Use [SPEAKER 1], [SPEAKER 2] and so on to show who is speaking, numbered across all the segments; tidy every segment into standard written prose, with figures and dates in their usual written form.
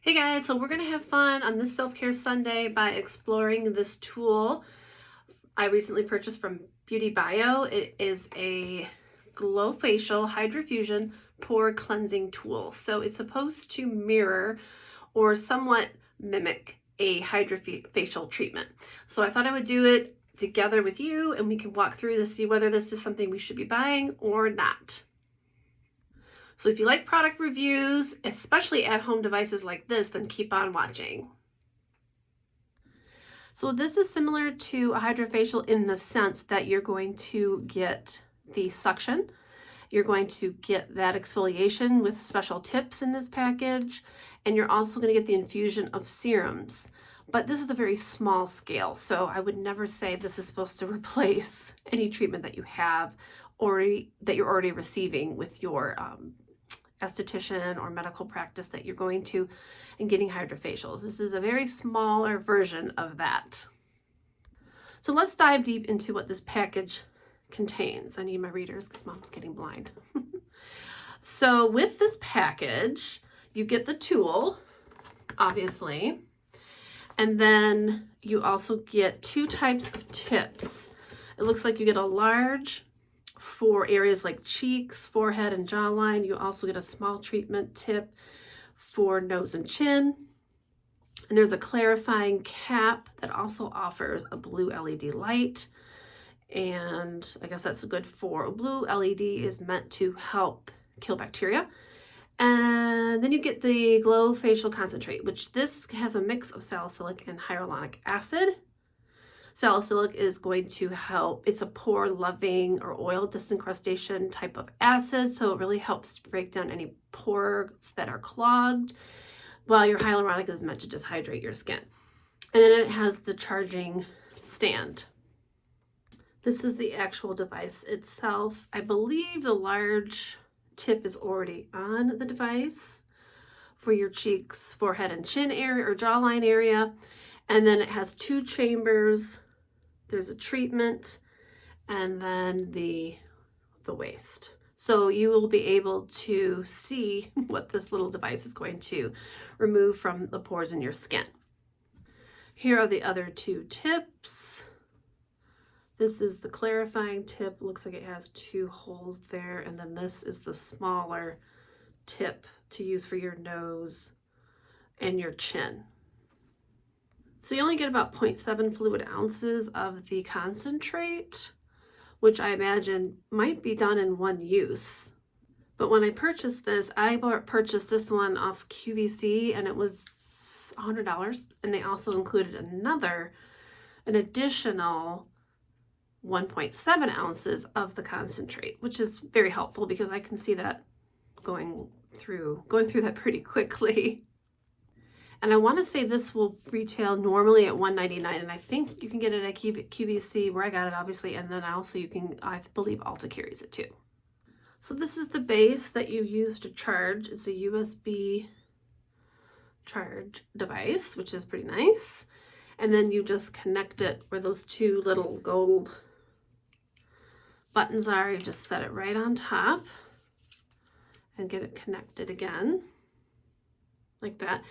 [SPEAKER 1] Hey guys, so we're going to have fun on this self-care Sunday by exploring this tool I recently purchased from Beauty Bio. It is a Glow Facial Hydrofusion Pore Cleansing Tool. So it's supposed to mirror or somewhat mimic a hydrofacial treatment. So I thought I would do it together with you and we can walk through to see whether this is something we should be buying or not. So if you like product reviews, especially at-home devices like this, then keep on watching. So this is similar to a hydrofacial in the sense that you're going to get the suction. You're going to get that exfoliation with special tips in this package, and you're also going to get the infusion of serums. But this is a very small scale, so I would never say this is supposed to replace any treatment that you have already, that you're already receiving with your esthetician or medical practice that you're going to and getting hydrofacials. This is a very smaller version of that. So let's dive deep into what this package contains. I need my readers because mom's getting blind. So with this package, you get the tool, obviously, and then you also get two types of tips. It looks like you get a large for areas like cheeks, forehead, and jawline. You also get a small treatment tip for nose and chin. And there's a clarifying cap that also offers a blue LED light. And I guess that's good for a blue LED is meant to help kill bacteria. And then you get the Glow Facial Concentrate, which this has a mix of salicylic and hyaluronic acid. Salicylic is going to help, it's a pore loving or oil disincrustation type of acid, so it really helps to break down any pores that are clogged, while your hyaluronic is meant to just hydrate your skin. And then it has the charging stand. This is the actual device itself. I believe the large tip is already on the device for your cheeks, forehead, and chin area or jawline area. And then it has two chambers. There's a treatment and then the waste. So you will be able to see what this little device is going to remove from the pores in your skin. Here are the other two tips. This is the clarifying tip. Looks like it has two holes there. And then this is the smaller tip to use for your nose and your chin. So you only get about 0.7 fluid ounces of the concentrate, which I imagine might be done in one use. But when I purchased this, I purchased this one off QVC and it was $100. And they also included an additional 1.7 ounces of the concentrate, which is very helpful because I can see that going through that pretty quickly. And I want to say this will retail normally at $1.99, and I think you can get it at QVC where I got it, obviously, and then also I believe Ulta carries it too. So this is the base that you use to charge. It's a USB charge device, which is pretty nice. And then you just connect it where those two little gold buttons are. You just set it right on top and get it connected again, like that.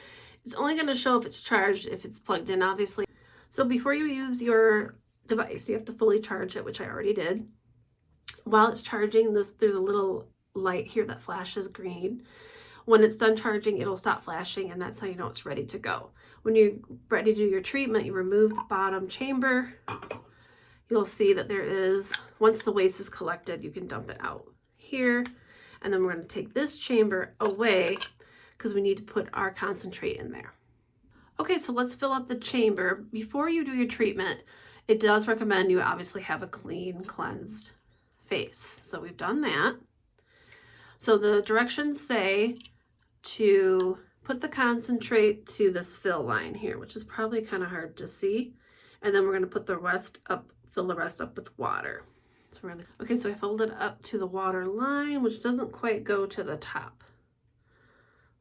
[SPEAKER 1] It's only going to show if it's charged, if it's plugged in, obviously. So before you use your device, you have to fully charge it, which I already did. While it's charging, there's a little light here that flashes green. When it's done charging, it'll stop flashing, and that's how you know it's ready to go. When you're ready to do your treatment, you remove the bottom chamber. You'll see that there is, once the waste is collected, you can dump it out here. And then we're going to take this chamber away because we need to put our concentrate in there. Okay, so let's fill up the chamber. Before you do your treatment, it does recommend you obviously have a clean, cleansed face. So we've done that. So the directions say to put the concentrate to this fill line here, which is probably kind of hard to see. And then we're going to put the rest up, fill the rest up with water. So okay, so I filled it up to the water line, which doesn't quite go to the top.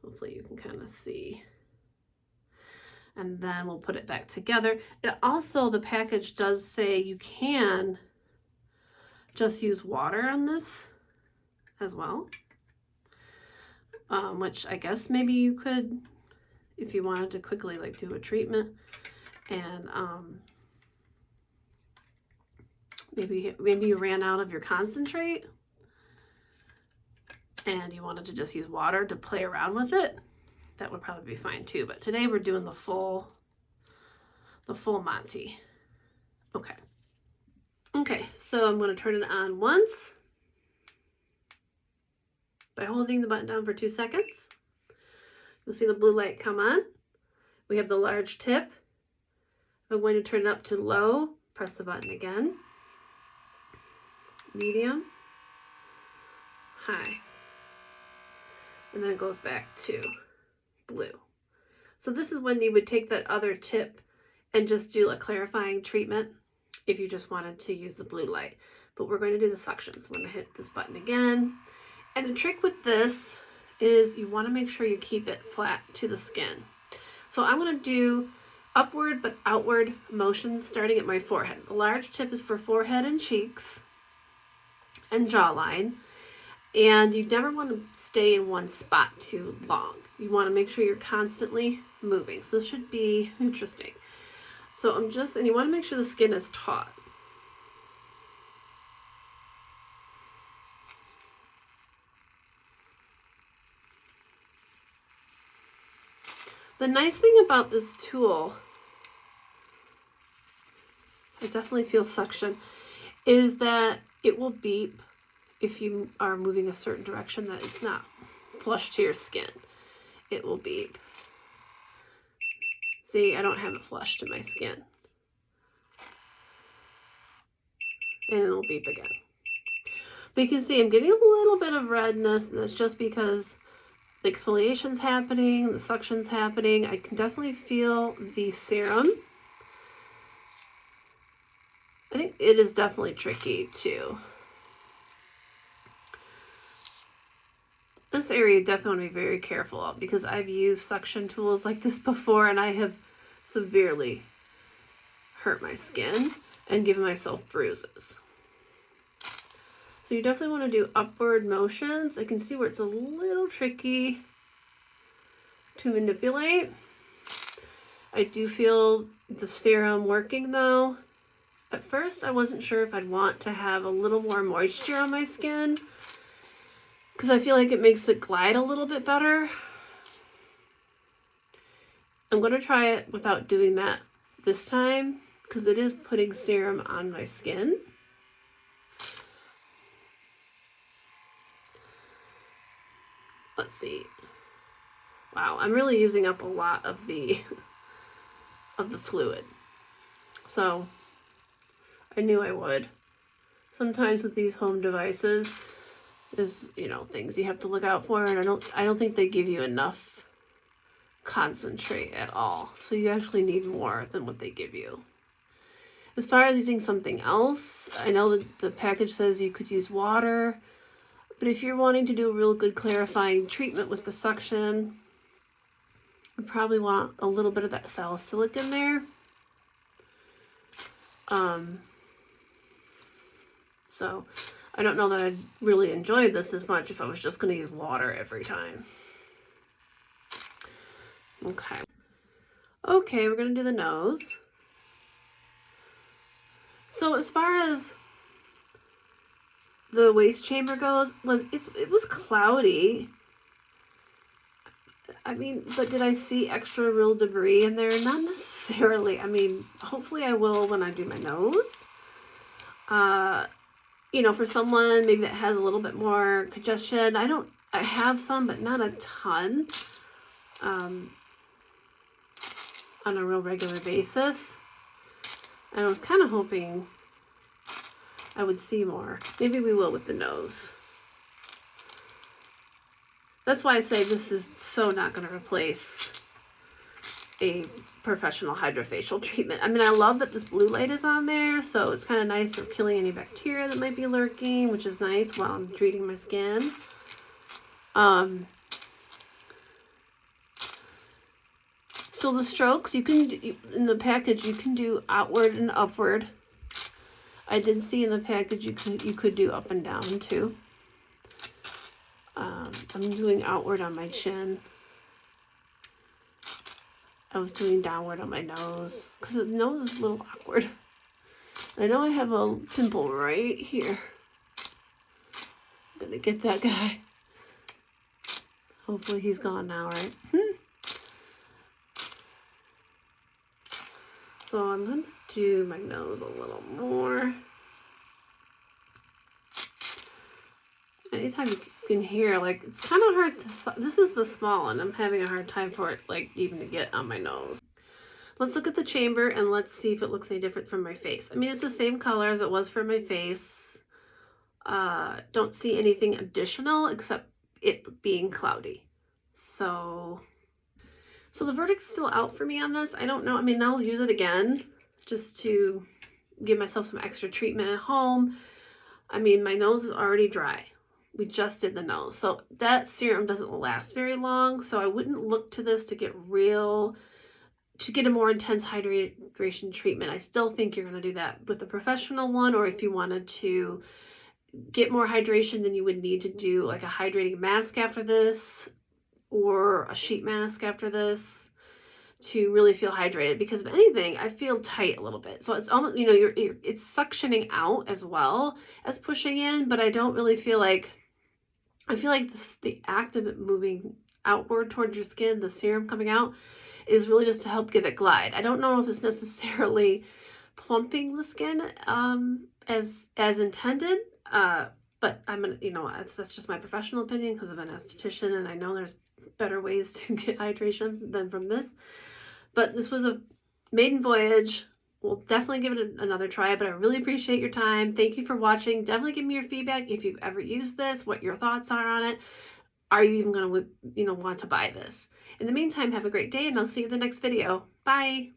[SPEAKER 1] Hopefully you can kind of see. And then we'll put it back together. It also, the package does say you can just use water on this as well. Which I guess maybe you could if you wanted to quickly like do a treatment and maybe you ran out of your concentrate and you wanted to just use water to play around with it, that would probably be fine too. But today we're doing the full Monty. Okay. Okay, so I'm going to turn it on once by holding the button down for 2 seconds. You'll see the blue light come on. We have the large tip. I'm going to turn it up to low, press the button again. Medium, high, and then it goes back to blue. So this is when you would take that other tip and just do a clarifying treatment if you just wanted to use the blue light. But we're going to do the suction. So I'm going to hit this button again. And the trick with this is you want to make sure you keep it flat to the skin. So I'm going to do upward but outward motions starting at my forehead. The large tip is for forehead and cheeks and jawline. And you never want to stay in one spot too long. You want to make sure you're constantly moving. So this should be interesting. So and you want to make sure the skin is taut. The nice thing about this tool, I definitely feel suction, is that it will beep if you are moving a certain direction that it's not flush to your skin. It will beep. See, I don't have it flush to my skin. And it'll beep again. But you can see I'm getting a little bit of redness, and that's just because the exfoliation's happening, the suction's happening. I can definitely feel the serum. I think it is definitely tricky too. This area you definitely want to be very careful of because I've used suction tools like this before and I have severely hurt my skin and given myself bruises. So you definitely want to do upward motions. I can see where it's a little tricky to manipulate. I do feel the serum working though. At first I wasn't sure if I'd want to have a little more moisture on my skin because I feel like it makes it glide a little bit better. I'm going to try it without doing that this time because it is putting serum on my skin. Let's see. Wow, I'm really using up a lot of the fluid. So I knew I would. Sometimes with these home devices is, things you have to look out for, and I don't think they give you enough concentrate at all. So you actually need more than what they give you. As far as using something else, I know that the package says you could use water, but if you're wanting to do a real good clarifying treatment with the suction, you probably want a little bit of that salicylic in there. So I don't know that I'd really enjoy this as much if I was just going to use water every time. Okay. Okay, we're going to do the nose. So as far as the waist chamber goes, it was cloudy. I mean, but did I see extra real debris in there? Not necessarily. I mean, hopefully I will when I do my nose. For someone maybe that has a little bit more congestion, I have some, but not a ton, on a real regular basis. And I was kind of hoping I would see more. Maybe we will with the nose. That's why I say this is so not going to replace a professional hydrofacial treatment. I mean, I love that this blue light is on there, so it's kind of nice for killing any bacteria that might be lurking, which is nice while I'm treating my skin. So the strokes, in the package, you can do outward and upward. I did see in the package you could do up and down too. I'm doing outward on my chin. I was doing downward on my nose because the nose is a little awkward. I know I have a pimple right here. I'm gonna get that guy. Hopefully he's gone now, right? So I'm gonna do my nose a little more. Anytime you can hear, like, it's kind of hard to, this is the small one. I'm having a hard time for it, like, even to get on my nose. Let's look at the chamber and let's see if it looks any different from my face. I mean, it's the same color as it was for my face. Don't see anything additional except it being cloudy. So the verdict's still out for me on this. I don't know. I mean, I'll use it again just to give myself some extra treatment at home. I mean, my nose is already dry. We just did the nose. So that serum doesn't last very long. So I wouldn't look to this to get a more intense hydration treatment. I still think you're going to do that with a professional one, or if you wanted to get more hydration, then you would need to do like a hydrating mask after this, or a sheet mask after this, to really feel hydrated. Because if anything, I feel tight a little bit. So it's almost, you know, it's suctioning out as well as pushing in, but I don't really feel like, I feel like the act of it moving outward towards your skin, the serum coming out, is really just to help give it glide. I don't know if it's necessarily plumping the skin as intended, but I'm gonna, you know, that's just my professional opinion because of an esthetician, and I know there's better ways to get hydration than from this. But this was a maiden voyage. We'll definitely give it another try, but I really appreciate your time. Thank you for watching. Definitely give me your feedback if you've ever used this, what your thoughts are on it. Are you even going to, you know, want to buy this? In the meantime, have a great day, and I'll see you in the next video. Bye.